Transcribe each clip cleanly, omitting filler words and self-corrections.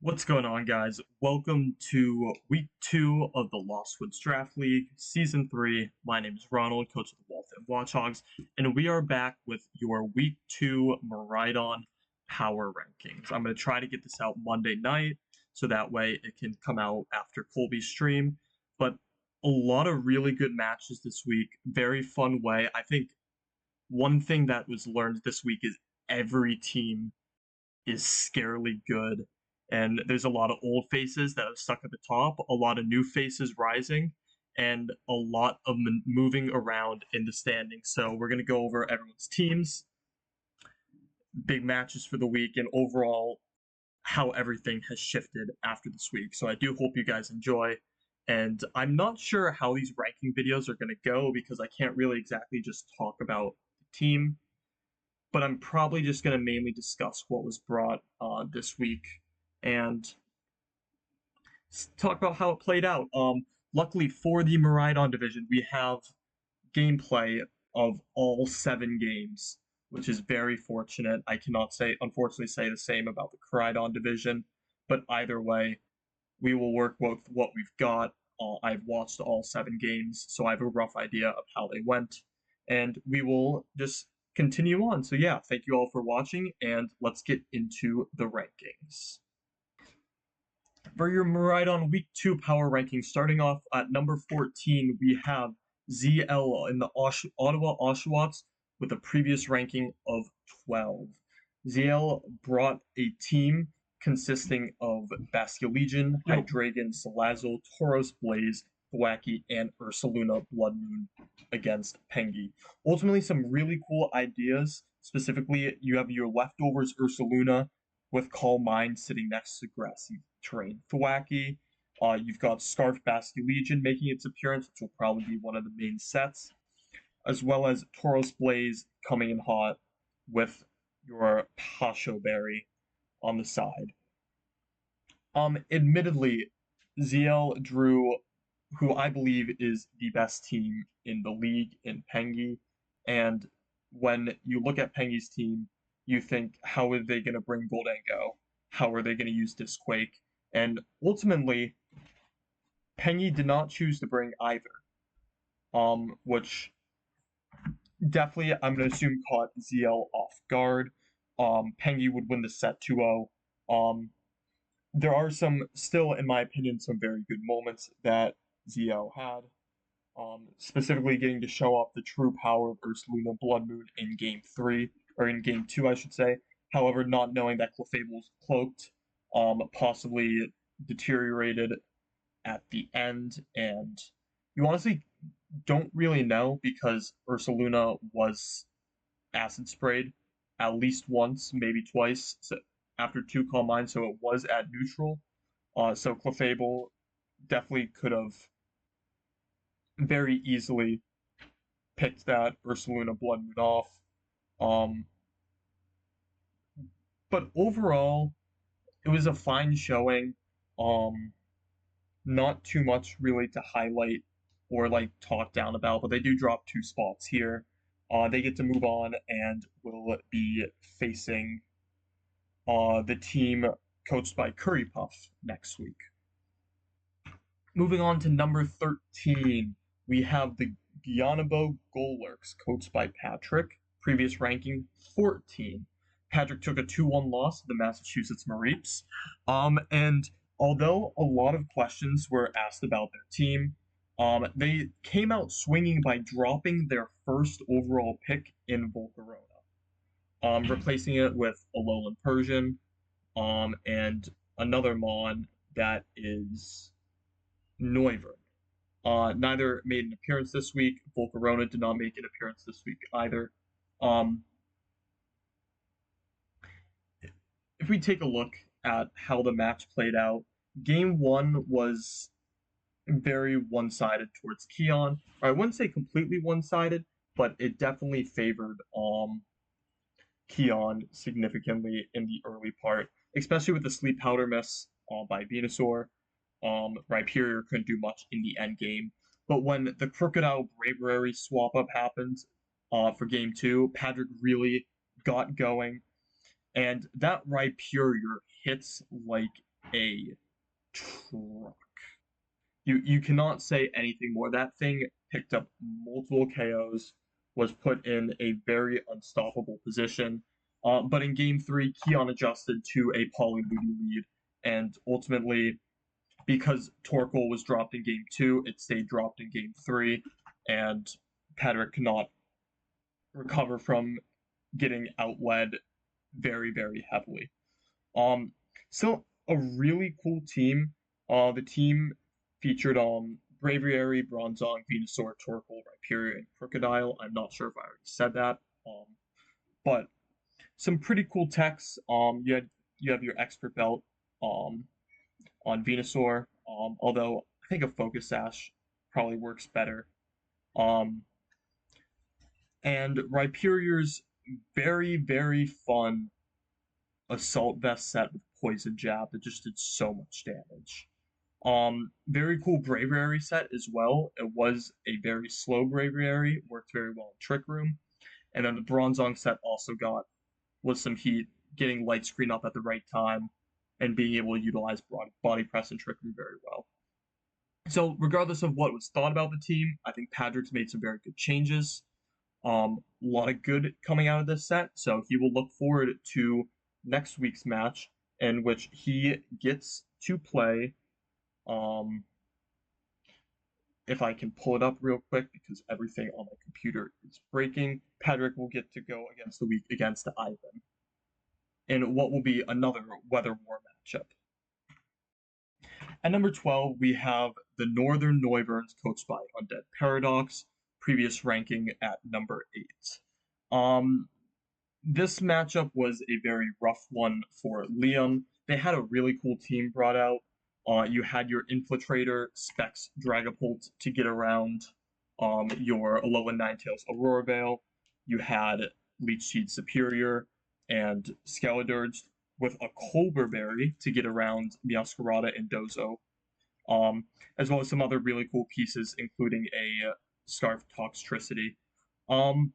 What's going on, guys? Welcome to week 2 of the Lost Woods Draft League, season 3. My name is Ronald, coach of the Waltham Watchhogs, and we are back with your week 2 Miraidon power rankings. I'm going to try to get this out Monday night, so that way it can come out after Colby's stream. But a lot of really good matches this week, very fun way. I think one thing that was learned this week is every team is scarily good. And there's a lot of old faces that have stuck at the top, a lot of new faces rising, and a lot of moving around in the standings. So we're going to go over everyone's teams, big matches for the week, and overall how everything has shifted after this week. So I do hope you guys enjoy. And I'm not sure how these ranking videos are going to go because I can't really exactly just talk about the team. But I'm probably just going to mainly discuss what was brought this week and talk about how it played out. Luckily for the Miraidon division, we have gameplay of all 7 games, which is very fortunate. I cannot unfortunately say the same about the Miraidon division, but either way, we will work with what we've got. I've watched all 7 games, so I have a rough idea of how they went, and we will just continue on. So yeah, thank you all for watching, and let's get into the rankings. For your Miraidon Week 2 power rankings, starting off at number 14, we have ZL in the Ottawa Oshawots with a previous ranking of 12. ZL brought a team consisting of Bastia Legion, Hydreigon, Salazzle, Tauros Blaze, Thwackey, and Ursaluna Blood Moon against Pengi. Ultimately, some really cool ideas. Specifically, you have your leftovers Ursaluna with Calm Mind sitting next to Grassy Terrain Thwackey. You've got Scarf Bastia Legion making its appearance, which will probably be one of the main sets, as well as Tauros Blaze coming in hot with your Pasho Berry on the side. Admittedly, ZL drew who I believe is the best team in the league in Pengi, and when you look at Pengi's team, you think, how are they going to bring Goldango? How are they going to use Disquake? And ultimately, Pengi did not choose to bring either, which definitely, I'm going to assume, caught ZL off guard. Pengi would win the set 2-0. There are still, in my opinion, some very good moments that ZL had. Specifically getting to show off the true power of Ursaluna Blood Moon in Game 3, or in Game 2, I should say. However, not knowing that Clefable was cloaked, possibly deteriorated at the end, and you honestly don't really know because Ursaluna was acid sprayed at least once, maybe twice, after 2 Calm Minds, so it was at neutral. So Clefable definitely could have very easily picked that Ursaluna Blood Moon off. But overall, it was a fine showing. Not too much really to highlight or like talk down about, but they do drop 2 spots here. They get to move on and will be facing the team coached by Curry Puff next week. Moving on to number 13, we have the Gyanabo Golurks, coached by Patrick, previous ranking 14. Patrick took a 2-1 loss to the Massachusetts Mareeps, and although a lot of questions were asked about their team, they came out swinging by dropping their first overall pick in Volcarona, replacing it with a Alolan Persian, and another Mon that is Noivern. Neither made an appearance this week. Volcarona did not make an appearance this week either. If we take a look at how the match played out, Game 1 was very one-sided towards Keon. Or I wouldn't say completely one-sided, but it definitely favored Keon significantly in the early part, especially with the Sleep Powder miss by Venusaur. Rhyperior couldn't do much in the end game. But when the Crocodile Braviary swap-up happened for Game 2, Patrick really got going. And that Rhyperior hits like a truck. You cannot say anything more. That thing picked up multiple KOs, was put in a very unstoppable position. But in game three, Keon adjusted to a poly lead, and ultimately, because Torkoal was dropped in game two, it stayed dropped in game three, and Patrick could not recover from getting outled very, very heavily. Um, Still a really cool team. The team featured Braviary, Bronzong, Venusaur, Torkoal, Rhyperior, and Crocodile. I'm not sure if I already said that. But some pretty cool techs. You have your expert belt um on Venusaur. Although I think a Focus Sash probably works better. Um, and Rhyperior's very, very fun Assault Vest set with Poison Jab that just did so much damage. Very cool Braviary set as well. It was a very slow Braviary, worked very well in Trick Room. And then the Bronzong set also got was some heat, getting Light Screen up at the right time, and being able to utilize body press and Trick Room very well. So regardless of what was thought about the team, I think Patrick's made some very good changes. A lot of good coming out of this set, so he will look forward to next week's match in which he gets to play. Um, if I can pull it up real quick because everything on my computer is breaking, Patrick will get to go against the week against Ivan in what will be another Weather War matchup. At number 12, we have the Northern Noiverns coached by Undead Paradox, previous ranking at number 8. This matchup was a very rough one for Liam. They had a really cool team brought out. You had your Infiltrator, Specs, Dragapult to get around your Alolan Ninetales Aurora Veil. You had Leech Seed Superior and Skeledirge with a Colbur Berry to get around Meowscarada and Dozo, um, as well as some other really cool pieces, including a Scarf Toxtricity. Um,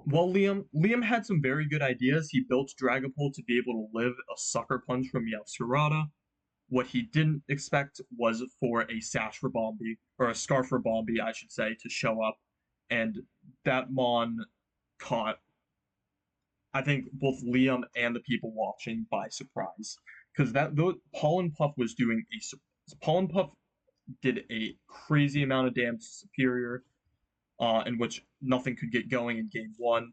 Liam had some very good ideas. He built Dragapult to be able to live a Sucker Punch from Meowscarada. What he didn't expect was for a Sash Ribombee, or a Scarf Ribombee, I should say, to show up, and that Mon caught, I think, both Liam and the people watching by surprise, because Pollen Puff was doing Pollen Puff did a crazy amount of damage to Superior, in which nothing could get going in game one,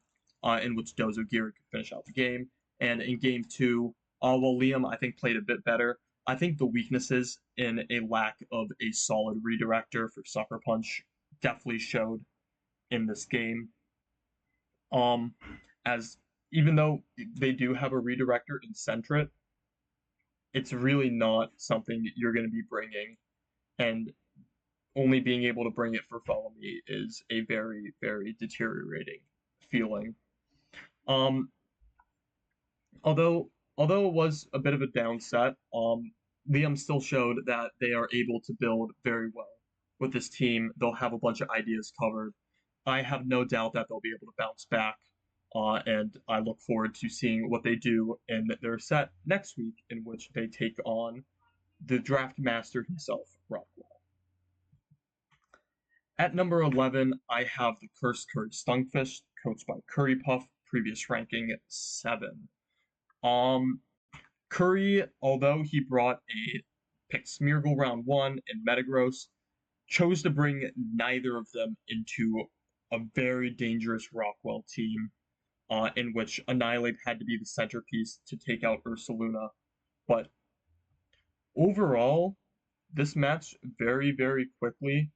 in which Dozo Gira could finish out the game. And in game two, while Liam, I think, played a bit better, I think the weaknesses in a lack of a solid redirector for Sucker Punch definitely showed in this game. Um, as even though they do have a redirector in Centret, it's really not something you're going to be bringing, and only being able to bring it for Follow Me is a very, very deteriorating feeling. Um, although it was a bit of a downset, Liam still showed that they are able to build very well with this team. They'll have a bunch of ideas covered. I have no doubt that they'll be able to bounce back, and I look forward to seeing what they do in their set next week, in which they take on the draft master himself, Rockwell. At number 11, I have the Cursed Curry Stunfish, coached by Curry Puff, previous ranking 7. Um, Curry, although he brought picked Smeargle round 1 and Metagross, chose to bring neither of them into a very dangerous Rockwell team, in which Annihilate had to be the centerpiece to take out Ursaluna. But overall, this match very, very quickly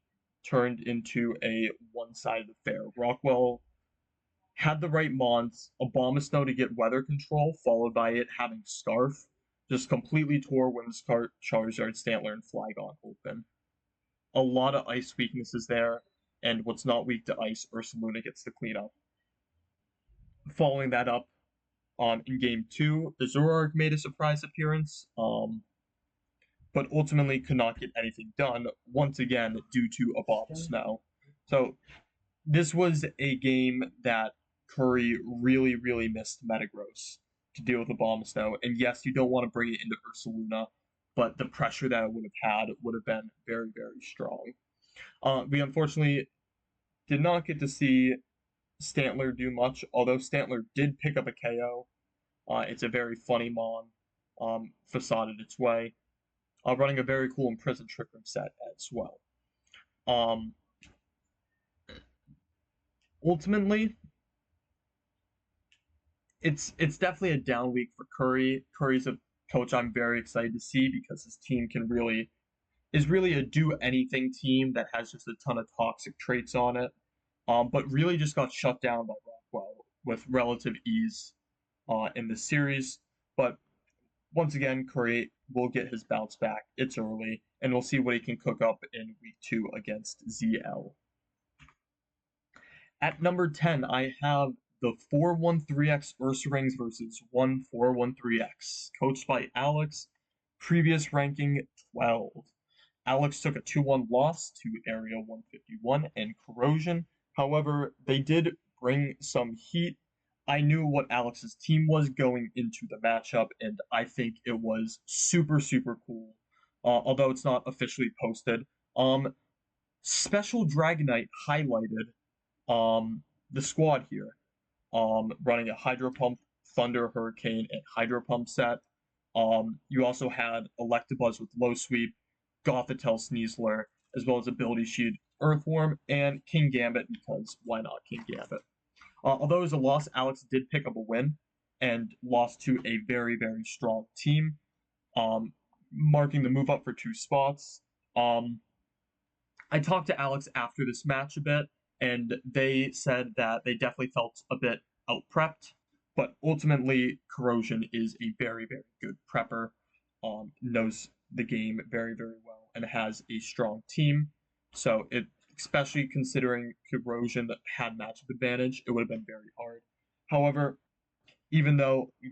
turned into a one-sided affair. Rockwell had the right Mons, Abomasnow to get weather control, followed by it having Scarf, just completely tore Whimsicott, Charizard, Stantler, and Flygon open. A lot of ice weaknesses there, and what's not weak to ice, Ursaluna gets to clean up. Following that up, in game 2, the Zoroark made a surprise appearance, but ultimately could not get anything done, once again, due to Abomasnow. So this was a game that Curry really, really missed Metagross. to deal with the bomb of snow. And yes, you don't want to bring it into Ursaluna, but the pressure that it would have had would have been very, very strong. We unfortunately did not get to see Stantler do much, although Stantler did pick up a KO. It's a very funny Mon, facaded its way, running a very cool Imprisoned Trick Room set as well. Um, Ultimately, it's definitely a down week for Curry. Curry's a coach I'm very excited to see because his team is really a do anything team that has just a ton of toxic traits on it. But really just got shut down by Rockwell with relative ease in the series. But once again, Curry will get his bounce back. It's early, and we'll see what he can cook up in week 2 against ZL. At number 10, I have the 413X Ursa versus 1413X, coached by Alex, previous ranking 12. Alex took a 2-1 loss to Area 151 and Corrosion. However, they did bring some heat. I knew what Alex's team was going into the matchup, and I think it was super, super cool. Although it's not officially posted. Special Dragonite highlighted the squad here, running a Hydro Pump, Thunder, Hurricane, and Hydro Pump set. You also had Electabuzz with Low Sweep, Gothitelle Sneasler, as well as Ability Sheet, Earthworm, and King Gambit, because why not King Gambit? Although it was a loss, Alex did pick up a win and lost to a very, very strong team, um, marking the move up for 2 spots. I talked to Alex after this match a bit, and they said that they definitely felt a bit out prepped, but ultimately, Corrosion is a very, very good prepper, knows the game very, very well, and has a strong team. So especially considering Corrosion had matchup advantage, it would have been very hard. However, even though we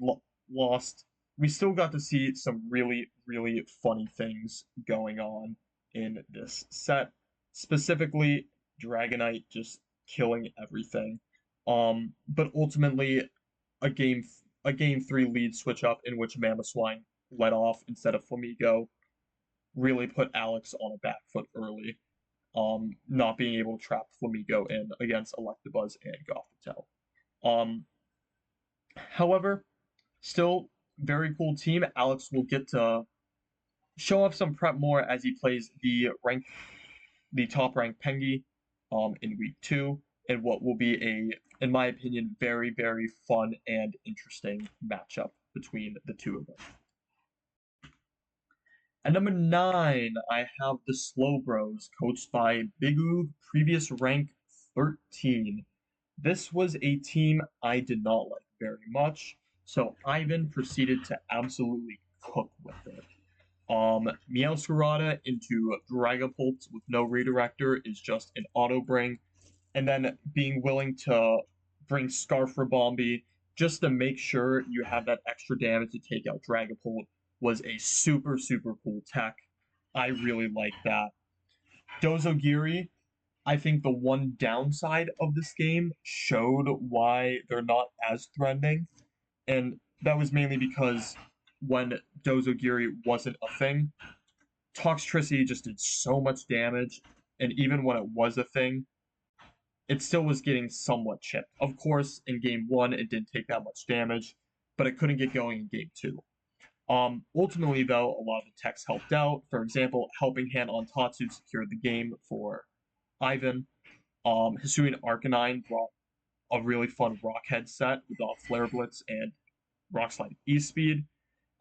lost, we still got to see some really, really funny things going on in this set. Specifically, Dragonite just killing everything. But ultimately, a game 3 lead switch up in which Mamoswine led off instead of Flamigo really put Alex on a back foot early. Not being able to trap Flamigo in against Electabuzz and Gothitelle. However, still very cool team. Alex will get to show off some prep more as he plays the top ranked Pengi in week 2, and what will be in my opinion, very, very fun and interesting matchup between the two of them. At number 9, I have the Slow Bros, coached by Big Oog, previous rank 13. This was a team I did not like very much, so Ivan proceeded to absolutely cook with it. Meowscarada into Dragapult with no redirector is just an auto bring, and then being willing to bring Scarf Rabombi just to make sure you have that extra damage to take out Dragapult was a super, super cool tech. I really like that. Dozogiri, I think the one downside of this game showed why they're not as threatening, and that was mainly because when Dozogiri wasn't a thing, Toxtricity just did so much damage, and even when it was a thing, it still was getting somewhat chipped. Of course, in game 1, it didn't take that much damage, but it couldn't get going in game 2. Ultimately, though, a lot of the techs helped out. For example, Helping Hand on Tatsu secured the game for Ivan. Hisuian Arcanine brought a really fun Rockhead set with Flare Blitz and Rock Slide E-Speed.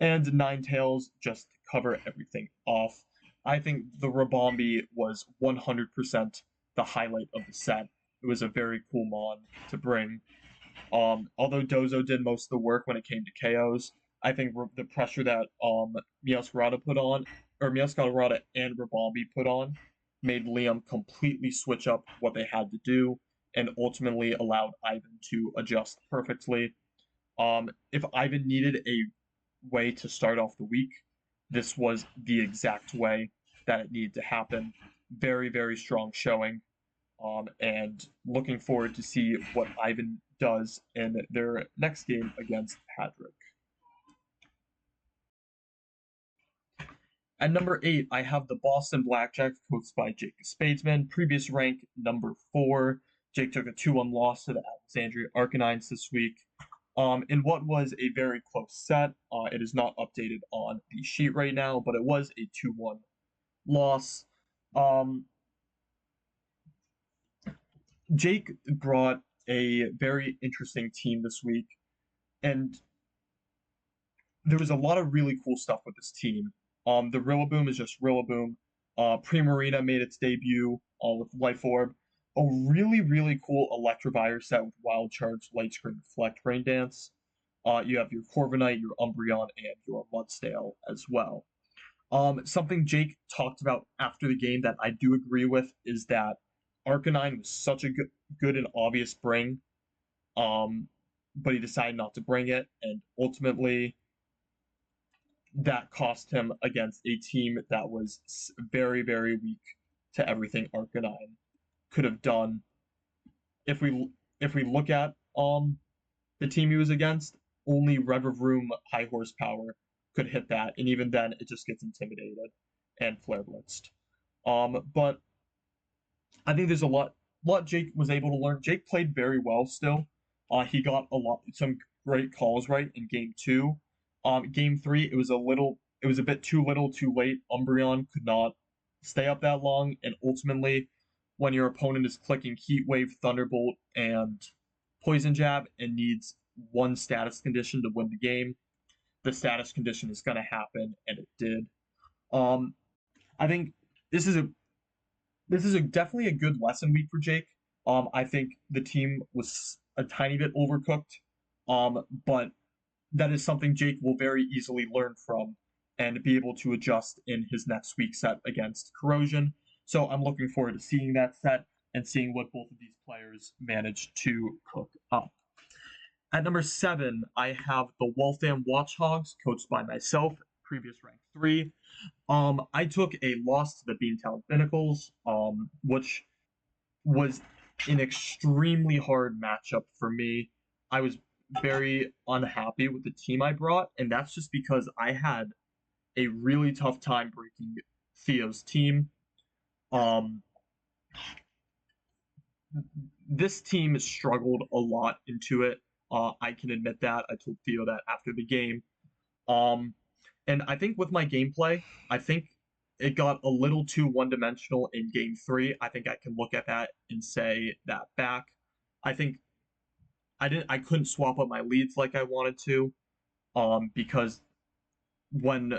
And Ninetales just to cover everything off. I think the Rabombi was 100% the highlight of the set. It was a very cool mon to bring. Although Dozo did most of the work when it came to KOs, I think the pressure that Meowscarada put on, or Meowscarada and Rabombi put on, made Liam completely switch up what they had to do, and ultimately allowed Ivan to adjust perfectly. If Ivan needed a way to start off the week, this was the exact way that it needed to happen. Very, very strong showing. And looking forward to see what Ivan does in their next game against Hadrick. At number 8, I have the Boston Blackjacks, coached by Jake Spadesman. Previous rank, number 4. Jake took a 2-1 loss to the Alexandria Arcanines this week. In what was a very close set, it is not updated on the sheet right now, but it was a 2-1 loss. Um, Jake brought a very interesting team this week, and there was a lot of really cool stuff with this team. The Rillaboom is just Rillaboom. Primarina made its debut with Life Orb. A really, really cool Electivire set with Wild Charge, Light Screen, Reflect, Rain Dance. You have your Corviknight, your Umbreon, and your Mudsdale as well. Something Jake talked about after the game that I do agree with is that Arcanine was such a good and obvious bring, um, but he decided not to bring it, and ultimately that cost him against a team that was very, very weak to everything Arcanine could have done. If we look at the team he was against, only Revavroom high horsepower could hit that, and even then it just gets intimidated and flare blitzed. But I think there's a lot Jake was able to learn. Jake played very well still. He got some great calls right in game 2. Game 3, it was a bit too little, too late. Umbreon could not stay up that long, and ultimately, when your opponent is clicking Heat Wave, Thunderbolt, and Poison Jab and needs one status condition to win the game, the status condition is going to happen, and it did. Um, I think this is a definitely a good lesson week for Jake. I think the team was a tiny bit overcooked, but that is something Jake will very easily learn from and be able to adjust in his next week set against Corrosion. So I'm looking forward to seeing that set and seeing what both of these players manage to cook up. At number 7, I have the Waltham Watchhogs, coached by myself, previous rank 3. I took a loss to the Beantown Pinnacles, which was an extremely hard matchup for me. I was very unhappy with the team I brought, and that's just because I had a really tough time breaking Theo's team. Um, this team struggled a lot into it. I can admit that. I told Theo that after the game. Um, and I think with my gameplay, I think it got a little too one-dimensional in game 3. I think I can look at that and say that back. I think I couldn't swap up my leads like I wanted to, because when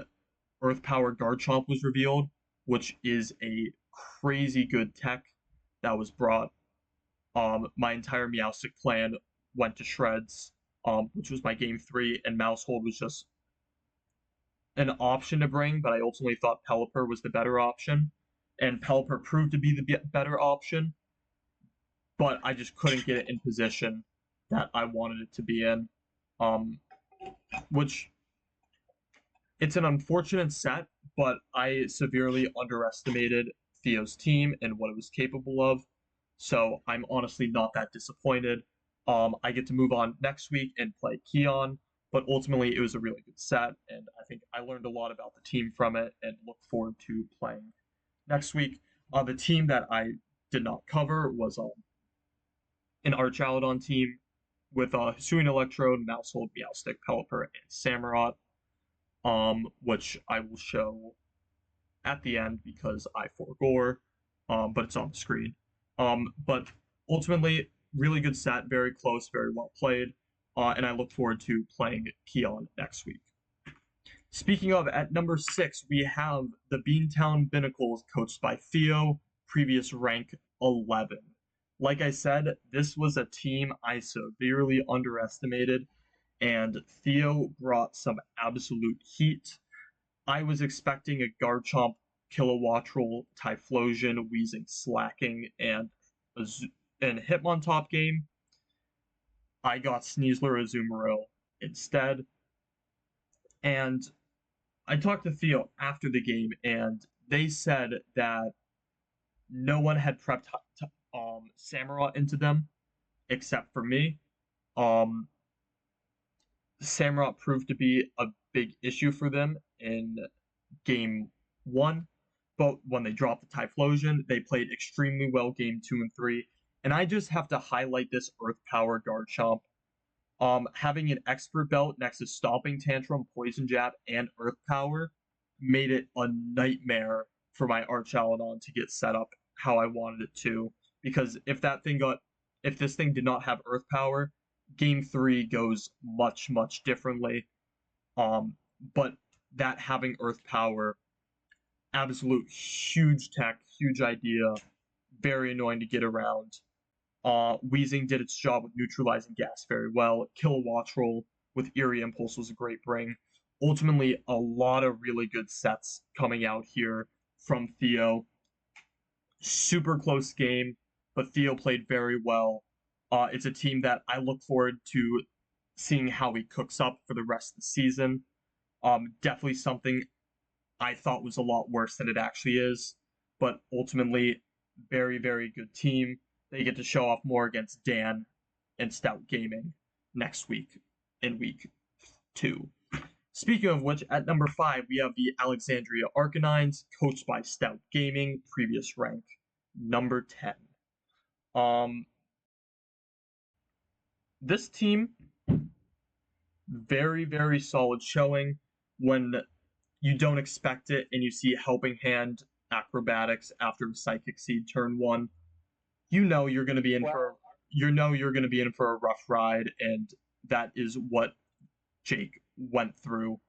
Earth Power Garchomp was revealed, which is a crazy good tech that was brought, my entire Meowstic plan went to shreds, which was my game 3, and Mousehold was just an option to bring, but I ultimately thought Pelipper was the better option, and Pelipper proved to be the better option, but I just couldn't get it in position that I wanted it to be in, um, which it's an unfortunate set, but I severely underestimated Theo's team and what it was capable of, so I'm honestly not that disappointed. I get to move on next week and play Keon, but ultimately it was a really good set, and I think I learned a lot about the team from it and look forward to playing next week. The team that I did not cover was an Archaludon team with Hisuian Electrode, Mousehold, Meowstic, Pelipper, and Samurott, which I will show at the end because I forgore, but it's on the screen. But ultimately, really good set, very close, very well played, and I look forward to playing Keon next week. Speaking of, at number 6, we have the Beantown Binnacles, coached by Theo, previous rank 11. Like I said, this was a team I severely underestimated, and Theo brought some absolute heat. I was expecting a Garchomp, Kilowattrel, Typhlosion, Weezing, Slacking, and Hitmontop game. I got Sneasler, Azumarill instead. And I talked to Theo after the game, and they said that no one had prepped Samurott into them except for me. Um, Samurott proved to be a big issue for them in game 1, but when they dropped the Typhlosion, they played extremely well game 2 and 3. And I just have to highlight this Earth Power Garchomp. Having an Expert Belt next to Stomping Tantrum, Poison Jab, and Earth Power made it a nightmare for my Archaludon to get set up how I wanted it to. Because if this thing did not have Earth Power, Game 3 goes much, much differently. Um, but that having Earth Power, absolute huge tech, huge idea, very annoying to get around. Weezing did its job with neutralizing gas very well. Kilowattrel with Eerie Impulse was a great bring. Ultimately, a lot of really good sets coming out here from Theo. Super close game, but Theo played very well. It's a team that I look forward to seeing how he cooks up for the rest of the season. Definitely something I thought was a lot worse than it actually is, but ultimately, very, very good team. They get to show off more against Dan and Stout Gaming next week in week 2. Speaking of which, at number 5, we have the Alexandria Arcanines, coached by Stout Gaming, previous rank, number 10. Um, this team, very, very solid showing when you don't expect it and you see Helping Hand acrobatics after Psychic Seed turn 1. You know you're going to be in for you're going to be in for a rough ride, and that is what Jake went through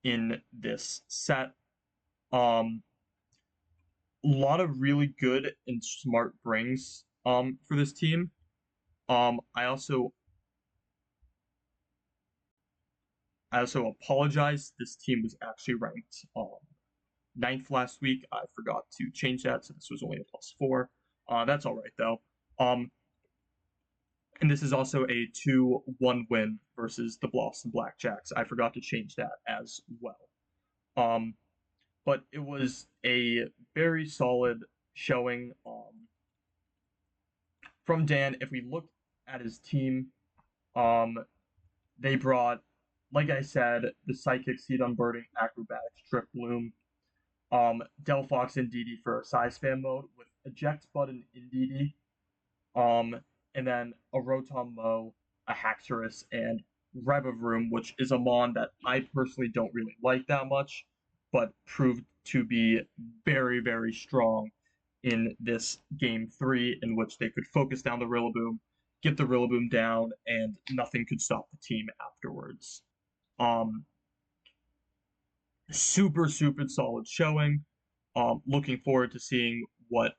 in this set. A lot of really good and smart brings for this team. I also apologize. This team was actually ranked 9th last week. I forgot to change that, so this was only a +4. That's all right though. And this is also a 2-1 win versus the Blossom Blackjacks. I forgot to change that as well. But it was a very solid showing from Dan. If we look at his team, they brought, like I said, the Psychic Seed Unburdening Acrobatics Trip Bloom, Delphox and DD for Size Fan mode with Eject Button in DD, and then a Rotom Mow, a Haxorus, and Revavroom, which is a mon that I personally don't really like that much, but proved to be very, very strong in this game 3, in which they could focus down the Rillaboom, get the Rillaboom down, and nothing could stop the team afterwards. Um, super, super solid showing. Looking forward to seeing what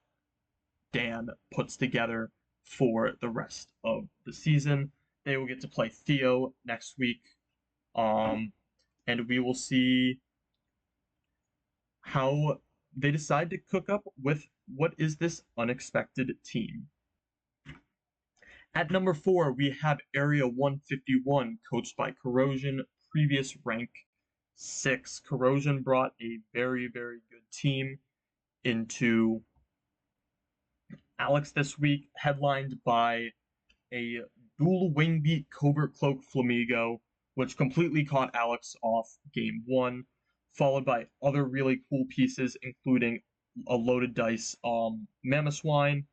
Dan puts together for the rest of the season. They will get to play Theo next week. And we will see how they decide to cook up with what is this unexpected team. At number 4, we have Area 151, coached by Corrosion, previous rank 6. Corrosion brought a very, very good team into Alex this week, headlined by a dual wing beat Covert Cloak Flamigo, which completely caught Alex off game 1, followed by other really cool pieces, including a loaded dice Mamoswine,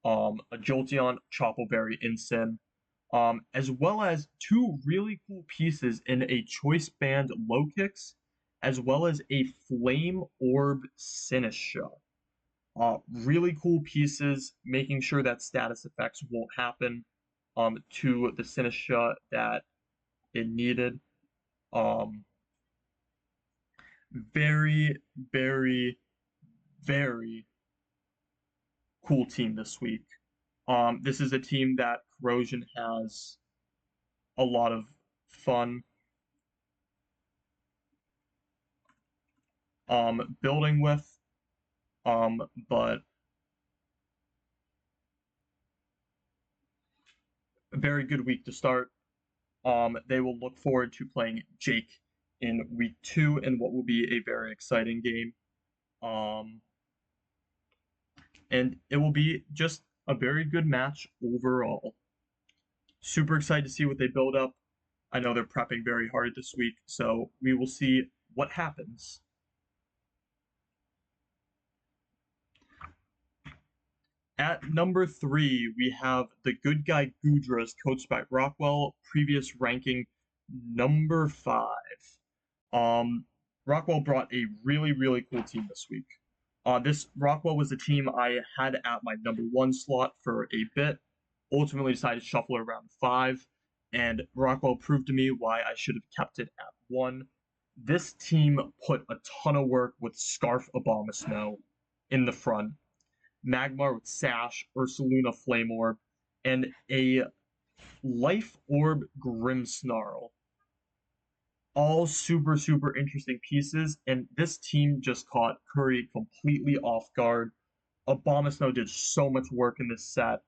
a Jolteon Choppleberry Incin, as well as 2 really cool pieces in a Choice Band Low Kicks, as well as a Flame Orb Sinistra. Really cool pieces, making sure that status effects won't happen to the Sinistra that it needed. Very, very, very cool team this week. This is a team that Corrosion has a lot of fun building with, but a very good week to start. They will look forward to playing Jake in week 2 in what will be a very exciting game. And it will be just a very good match overall. Super excited to see what they build up. I know they're prepping very hard this week, so we will see what happens. At number 3, we have the good guy Gudras, coached by Rockwell, previous ranking number 5. Um, Rockwell brought a really, really cool team this week. This Rockwell was the team I had at my number 1 slot for a bit. Ultimately decided to shuffle it around 5, and Rockwell proved to me why I should have kept it at 1. This team put a ton of work with Scarf Abomasnow in the front, Magmar with Sash, Ursaluna Flame Orb, and a Life Orb Grimmsnarl. All super, super interesting pieces, and this team just caught Curry completely off guard. Abomasnow did so much work in this set.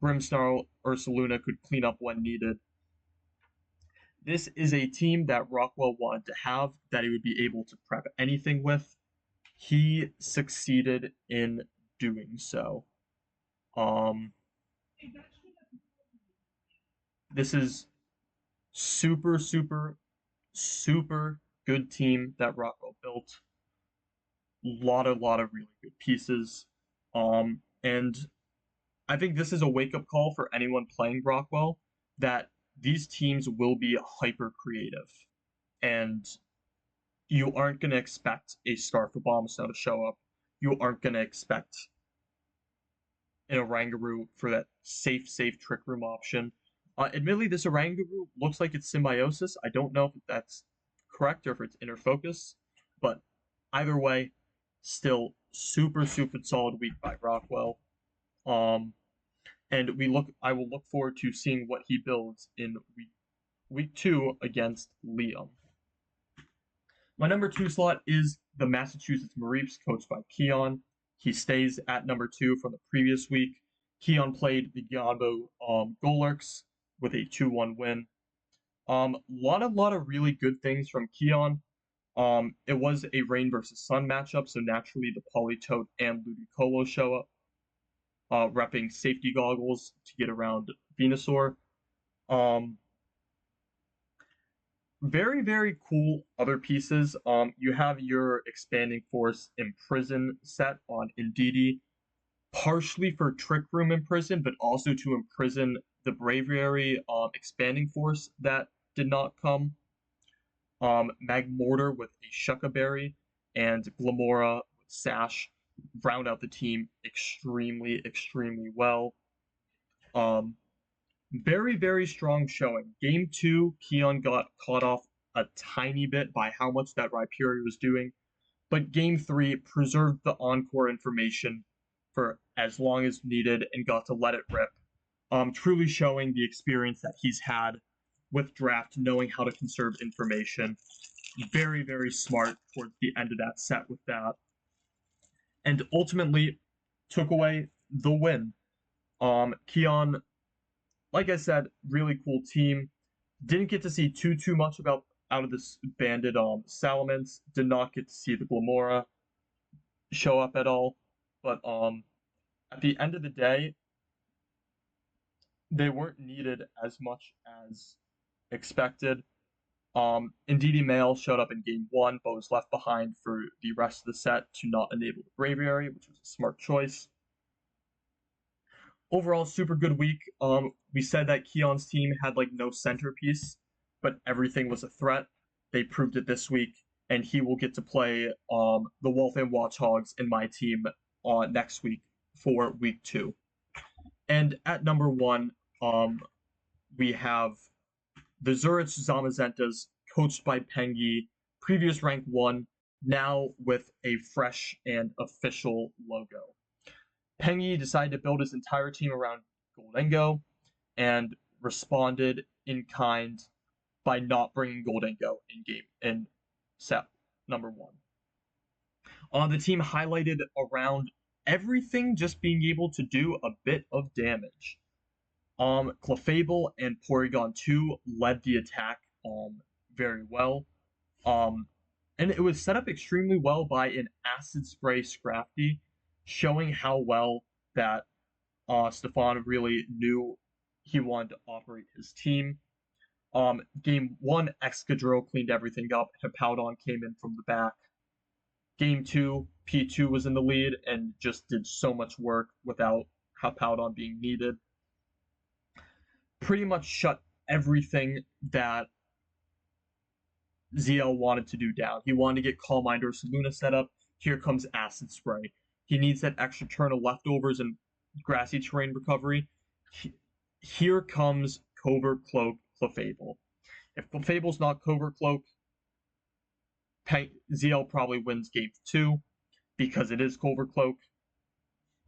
Grimmsnarl, Ursaluna could clean up when needed. This is a team that Rockwell wanted to have, that he would be able to prep anything with. He succeeded in doing so. This is super, super, super good team that Rockwell built. Lot of really good pieces. And I think this is a wake up call for anyone playing Rockwell that these teams will be hyper creative, and you aren't going to expect a Scarf of Abomasnow to show up. You aren't going to expect an Oranguru for that safe Trick Room option. Admittedly, this Oranguru looks like it's Symbiosis. I don't know if that's correct or if it's Inner Focus, but either way, still super, super solid week by Rockwell. And I will look forward to seeing what he builds in week 2 against Liam. My number 2 slot is the Massachusetts Mareeps, coached by Keon. He stays at number 2 from the previous week. Keon played the Yonbo Golurks with a 2-1 win. Lot of really good things from Keon. It was a Rain versus Sun matchup, so naturally the Politoed and Ludicolo show up, repping safety goggles to get around Venusaur. Very, very cool other pieces. You have your Expanding Force Imprison set on Indeedee, partially for Trick Room Imprison, but also to imprison the Braviary Expanding Force that did not come. Magmortar with a Shucca Berry, and Glamora with Sash round out the team extremely, extremely well. Very, very strong showing. Game 2, Keon got caught off a tiny bit by how much that Rhyperior was doing, but Game 3 preserved the encore information for as long as needed and got to let it rip. Truly showing the experience that he's had with draft, knowing how to conserve information. Very, very smart towards the end of that set with that. And ultimately took away the win. Keon, like I said, really cool team. Didn't get to see too much out of this banded Salamence. Did not get to see the Glamora show up at all. But at the end of the day, they weren't needed as much as expected. Indeedee Male showed up in game 1, but was left behind for the rest of the set to not enable the Braviary, which was a smart choice. Overall, super good week. We said that Keon's team had like no centerpiece, but everything was a threat. They proved it this week, and he will get to play the Wolfand Watchhogs in my team next week for week 2. And at number 1, we have the Zurich Zamazentas, coached by Pengi, previous rank 1, now with a fresh and official logo. Pengi decided to build his entire team around Goldengo and responded in kind by not bringing Goldengo in set number 1. The team highlighted around everything just being able to do a bit of damage. Clefable and Porygon 2 led the attack very well. And it was set up extremely well by an Acid Spray Scrafty, showing how well that Stefan really knew he wanted to operate his team. Game 1, Excadrill cleaned everything up. Hippowdon came in from the back. Game 2, P2 was in the lead and just did so much work without Hippowdon being needed. Pretty much shut everything that ZL wanted to do down. He wanted to get Calm Mind or Luna set up. Here comes Acid Spray. He needs that extra turn of leftovers and grassy terrain recovery. Here comes Covert Cloak Clefable. If Clefable's not Covert Cloak, ZL probably wins game 2 because it is Covert Cloak.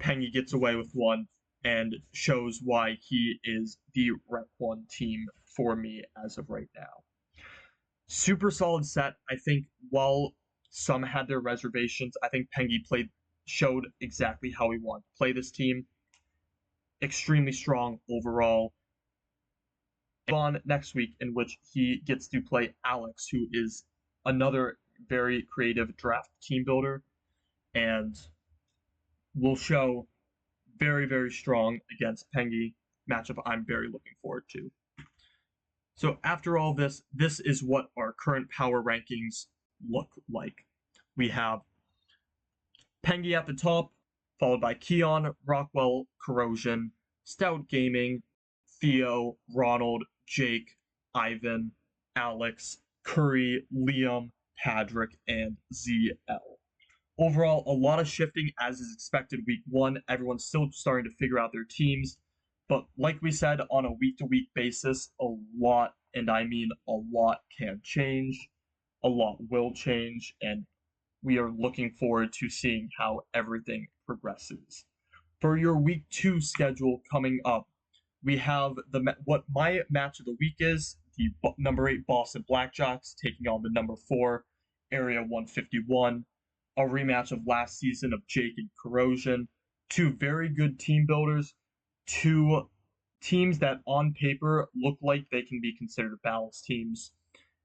Pengy gets away with one and shows why he is the Rep 1 team for me as of right now. Super solid set. I think while some had their reservations, I think Pengy showed exactly how he wanted to play this team. Extremely strong overall. On next week, in which he gets to play Alex, who is another very creative draft team builder, and will show very, very strong against Pengy. Matchup I'm very looking forward to. So after all this, this is what our current power rankings look like. We have Pengy at the top, followed by Keon, Rockwell, Corrosion, Stout Gaming, Theo, Ronald, Jake, Ivan, Alex, Curry, Liam, Padrick, and ZL. Overall, a lot of shifting as is expected week 1. Everyone's still starting to figure out their teams. But like we said, on a week-to-week basis, a lot, and I mean a lot, can change. A lot will change, and we are looking forward to seeing how everything progresses. For your week 2 schedule coming up, we have what my match of the week is, the number 8 Boston Blackjacks taking on the number 4 Area 151, a rematch of last season of Jake and Corrosion. 2 very good team builders, 2 teams that on paper look like they can be considered balanced teams.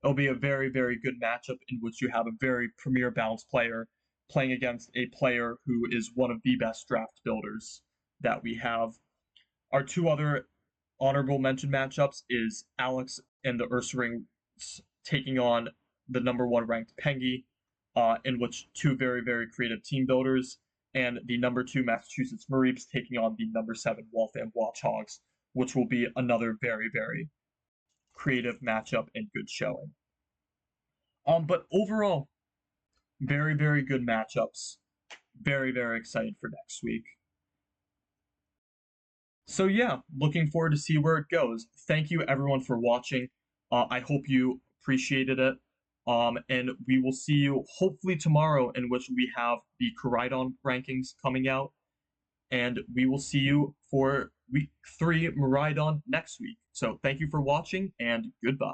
It'll be a very, very good matchup in which you have a very premier balanced player playing against a player who is one of the best draft builders that we have. Our 2 other honorable mention matchups is Alex and the Ursaring taking on the number 1 ranked Pengy, in which 2 very, very creative team builders, and the number 2 Massachusetts Mareeps taking on the number 7 Waltham Watchhogs, which will be another very, very creative matchup and good showing. But overall, very, very good matchups. Very, very excited for next week. So yeah, looking forward to see where it goes. Thank you everyone for watching. I hope you appreciated it. And we will see you hopefully tomorrow, in which we have the Miraidon rankings coming out. And we will see you for week 3 Miraidon next week. So thank you for watching, and goodbye.